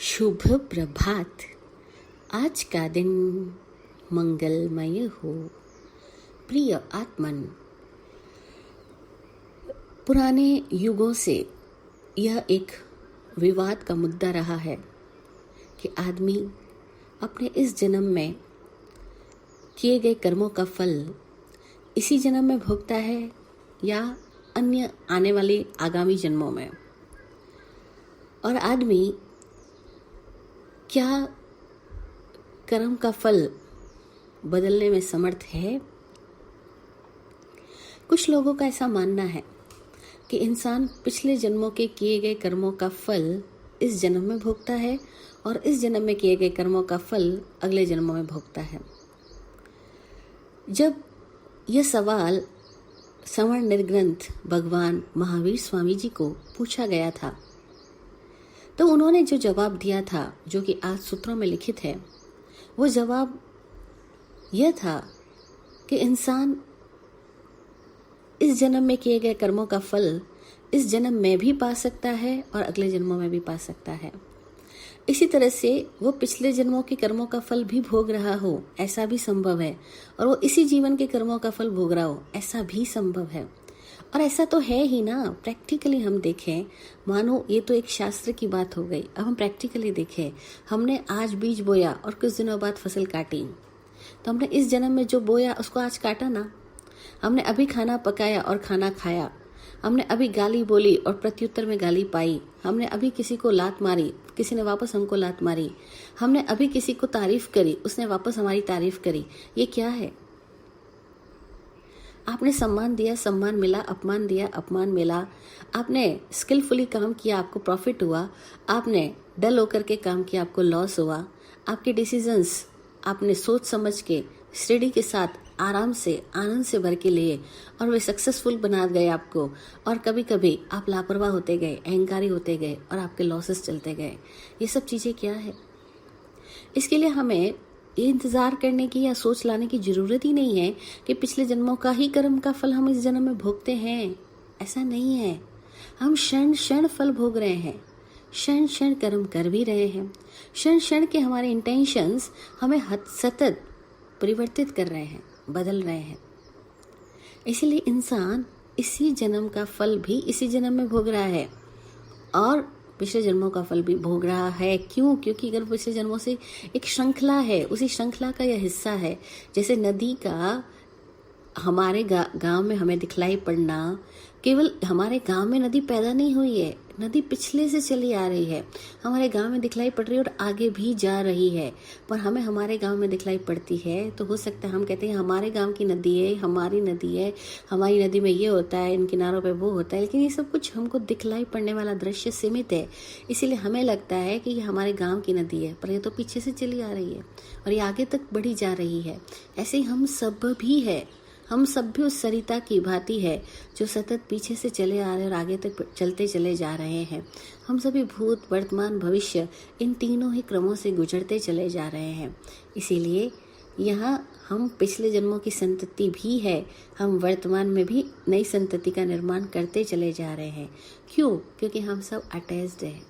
शुभ प्रभात। आज का दिन मंगलमय हो। प्रिय आत्मन, पुराने युगों से यह एक विवाद का मुद्दा रहा है कि आदमी अपने इस जन्म में किए गए कर्मों का फल इसी जन्म में भोगता है या अन्य आने वाले आगामी जन्मों में। और आदमी क्या कर्म का फल बदलने में समर्थ है? कुछ लोगों का ऐसा मानना है कि इंसान पिछले जन्मों के किए गए कर्मों का फल इस जन्म में भोगता है और इस जन्म में किए गए कर्मों का फल अगले जन्मों में भोगता है। जब यह सवाल सवर्ण निर्ग्रंथ भगवान महावीर स्वामी जी को पूछा गया था तो उन्होंने जो जवाब दिया था, जो कि आज सूत्रों में लिखित है, वो जवाब यह था कि इंसान इस जन्म में किए गए कर्मों का फल इस जन्म में भी पा सकता है और अगले जन्मों में भी पा सकता है। इसी तरह से वो पिछले जन्मों के कर्मों का फल भी भोग रहा हो, ऐसा भी संभव है, और वो इसी जीवन के कर्मों का फल भोग रहा हो, ऐसा भी संभव है। और ऐसा तो है ही ना। प्रैक्टिकली हम देखें, मानो ये तो एक शास्त्र की बात हो गई, अब हम प्रैक्टिकली देखें, हमने आज बीज बोया और कुछ दिनों बाद फसल काटी, तो हमने इस जन्म में जो बोया उसको आज काटा ना। हमने अभी खाना पकाया और खाना खाया, हमने अभी गाली बोली और प्रत्युत्तर में गाली पाई, हमने अभी किसी को लात मारी, किसी ने वापस हमको लात मारी, हमने अभी किसी को तारीफ करी, उसने वापस हमारी तारीफ करी। ये क्या है? आपने सम्मान दिया, सम्मान मिला, अपमान दिया, अपमान मिला। आपने स्किलफुली काम किया, आपको प्रॉफिट हुआ। आपने डल होकर के काम किया, आपको लॉस हुआ। आपके डिसीजंस आपने सोच समझ के स्टडी के साथ आराम से आनंद से भर के लिए और वे सक्सेसफुल बना गए आपको। और कभी कभी आप लापरवाह होते गए, अहंकारी होते गए और आपके लॉसेस चलते गए। ये सब चीज़ें क्या है? इसके लिए हमें ये इंतजार करने की या सोच लाने की जरूरत ही नहीं है कि पिछले जन्मों का ही कर्म का फल हम इस जन्म में भोगते हैं। ऐसा नहीं है। हम क्षण क्षण फल भोग रहे हैं, क्षण क्षण कर्म कर भी रहे हैं, क्षण क्षण के हमारे इंटेंशंस हमें सतत परिवर्तित कर रहे हैं, बदल रहे हैं। इसीलिए इंसान इसी जन्म का फल भी इसी जन्म में भोग रहा है और पिछले जन्मों का फल भी भोग रहा है। क्यों? क्योंकि अगर पिछले जन्मों से एक श्रृंखला है, उसी श्रृंखला का यह हिस्सा है। जैसे नदी का हमारे गांव में हमें दिखलाई पड़ना, केवल हमारे गांव में नदी पैदा नहीं हुई है, नदी पिछले से चली आ रही है, हमारे गांव में दिखलाई पड़ रही है और आगे भी जा रही है। पर हमें हमारे गांव में दिखलाई पड़ती है तो हो सकता है हम कहते हैं हमारे गांव की नदी है, हमारी नदी है, हमारी नदी में ये होता है, इन किनारों पे वो होता है। लेकिन ये सब कुछ हमको दिखलाई पड़ने वाला दृश्य सीमित है, इसीलिए हमें लगता है कि ये हमारे गाँव की नदी है, पर ये तो पीछे से चली आ रही है और ये आगे तक बढ़ी जा रही है। ऐसे ही हम सब भी है, हम सब भी उस सरिता की भांति है जो सतत पीछे से चले आ रहे हैं और आगे तक चलते चले जा रहे हैं। हम सभी भूत, वर्तमान, भविष्य, इन तीनों ही क्रमों से गुजरते चले जा रहे हैं। इसीलिए यहाँ हम पिछले जन्मों की संतति भी है, हम वर्तमान में भी नई संतति का निर्माण करते चले जा रहे हैं। क्यों? क्योंकि हम सब अटैच्ड हैं।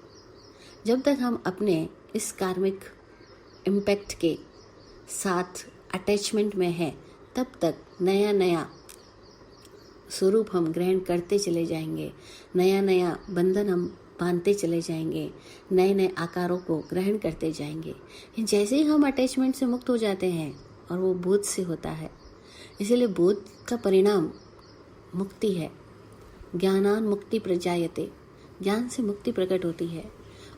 जब तक हम अपने इस कार्मिक इम्पैक्ट के साथ अटैचमेंट में हैं, तब तक नया नया स्वरूप हम ग्रहण करते चले जाएंगे, नया नया बंधन हम बांधते चले जाएंगे, नए नए आकारों को ग्रहण करते जाएंगे। जैसे ही हम अटैचमेंट से मुक्त हो जाते हैं, और वो बोध से होता है, इसीलिए बोध का परिणाम मुक्ति है। ज्ञानान मुक्ति प्रजायते, ज्ञान से मुक्ति प्रकट होती है।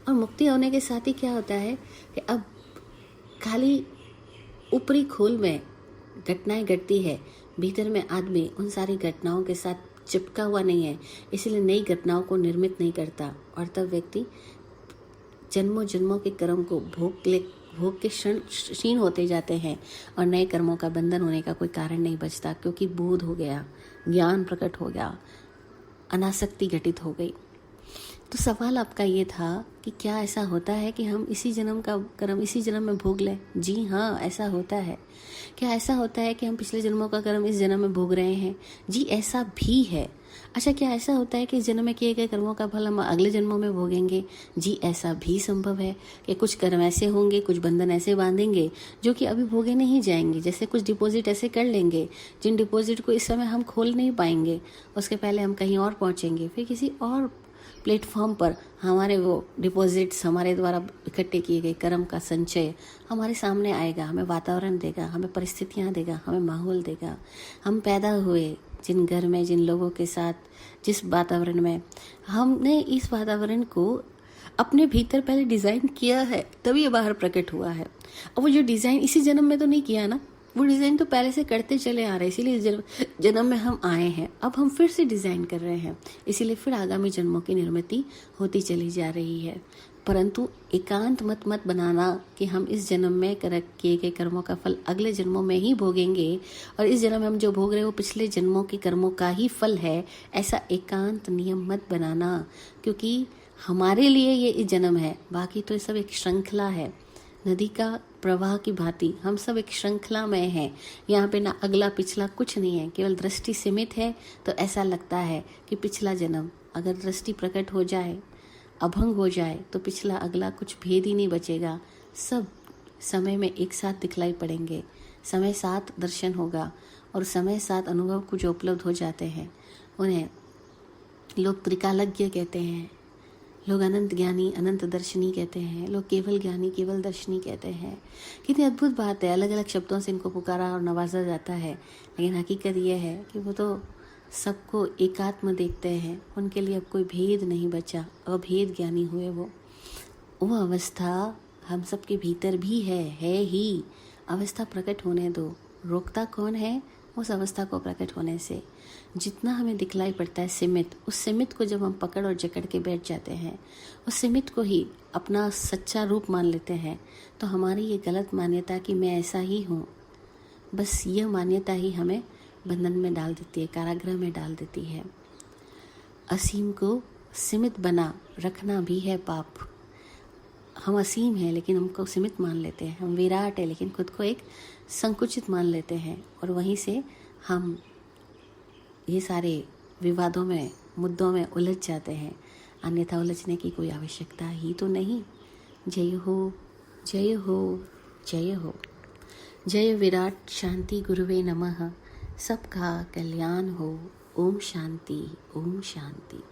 और मुक्ति होने के साथ ही क्या होता है कि अब खाली ऊपरी खोल में घटनाएं घटती है, भीतर में आदमी उन सारी घटनाओं के साथ चिपका हुआ नहीं है, इसलिए नई घटनाओं को निर्मित नहीं करता। और तब व्यक्ति जन्मों जन्मों के कर्म को भोग के क्षीण होते जाते हैं और नए कर्मों का बंधन होने का कोई कारण नहीं बचता, क्योंकि बोध हो गया, ज्ञान प्रकट हो गया, अनासक्ति घटित हो गई। तो सवाल आपका ये था कि क्या ऐसा होता है कि हम इसी जन्म का कर्म इसी जन्म में भोग लें? जी हाँ, ऐसा होता है। क्या ऐसा होता है कि हम पिछले जन्मों का कर्म इस जन्म में भोग रहे हैं? जी ऐसा भी है। अच्छा, क्या ऐसा होता है कि इस जन्म में किए गए कर्मों का फल हम अगले जन्मों में भोगेंगे? जी, ऐसा भी संभव है कि कुछ कर्म ऐसे होंगे, कुछ बंधन ऐसे बांधेंगे जो कि अभी भोगे नहीं जाएंगे। जैसे कुछ डिपॉजिट ऐसे कर लेंगे जिन डिपॉजिट को इस समय हम खोल नहीं पाएंगे, उसके पहले हम कहीं और पहुंचेंगे, फिर किसी और प्लेटफॉर्म पर हमारे वो डिपॉजिट्स, हमारे द्वारा इकट्ठे किए गए कर्म का संचय हमारे सामने आएगा, हमें वातावरण देगा, हमें परिस्थितियाँ देगा, हमें माहौल देगा। हम पैदा हुए जिन घर में, जिन लोगों के साथ, जिस वातावरण में, हमने इस वातावरण को अपने भीतर पहले डिज़ाइन किया है, तभी ये बाहर प्रकट हुआ है। और वो जो डिज़ाइन इसी जन्म में तो नहीं किया ना, वो डिज़ाइन तो पहले से करते चले आ रहे हैं, इसीलिए जन्म में हम आए हैं। अब हम फिर से डिज़ाइन कर रहे हैं, इसीलिए फिर आगामी जन्मों की निर्मिति होती चली जा रही है। परंतु एकांत मत बनाना कि हम इस जन्म में किए गए कर्मों का फल अगले जन्मों में ही भोगेंगे और इस जन्म में हम जो भोग रहे हैं वो पिछले जन्मों के कर्मों का ही फल है, ऐसा एकांत नियम मत बनाना। क्योंकि हमारे लिए ये इस जन्म है, बाकी तो ये सब एक श्रृंखला है। नदी का प्रवाह की भांति हम सब एक श्रृंखला में हैं। यहाँ पे ना अगला पिछला कुछ नहीं है, केवल दृष्टि सीमित है। तो ऐसा लगता है कि पिछला जन्म, अगर दृष्टि प्रकट हो जाए, अभंग हो जाए, तो पिछला अगला कुछ भेद ही नहीं बचेगा। सब समय में एक साथ दिखलाई पड़ेंगे, समय साथ दर्शन होगा और समय साथ अनुभव को जो उपलब्ध हो जाते हैं उन्हें लोग त्रिकालज्ञ कहते हैं, लोग अनंत ज्ञानी, अनंत दर्शनी कहते हैं, लोग केवल ज्ञानी, केवल दर्शनी कहते हैं। कितनी अद्भुत बात है, अलग अलग शब्दों से इनको पुकारा और नवाजा जाता है, लेकिन हकीकत यह है कि वो तो सबको एकात्म देखते हैं। उनके लिए अब कोई भेद नहीं बचा, अभेद ज्ञानी हुए वो अवस्था हम सबके भीतर भी है ही। अवस्था प्रकट होने दो, रोकता कौन है उस अवस्था को प्रकट होने से? जितना हमें दिखलाई पड़ता है सीमित, उस सीमित को जब हम पकड़ और जकड़ के बैठ जाते हैं, उस सीमित को ही अपना सच्चा रूप मान लेते हैं, तो हमारी ये गलत मान्यता कि मैं ऐसा ही हूँ, बस यह मान्यता ही हमें बंधन में डाल देती है, कारागृह में डाल देती है। असीम को सीमित बना रखना भी है पाप। हम असीम हैं लेकिन हमको सीमित मान लेते हैं, हम विराट है लेकिन खुद को एक संकुचित मान लेते हैं, और वहीं से हम ये सारे विवादों में, मुद्दों में उलझ जाते हैं। अन्यथा उलझने की कोई आवश्यकता ही तो नहीं। जय हो, जय हो, जय हो। जय विराट शांति गुरुवे नमः। सबका कल्याण हो। ओम शांति, ओम शांति।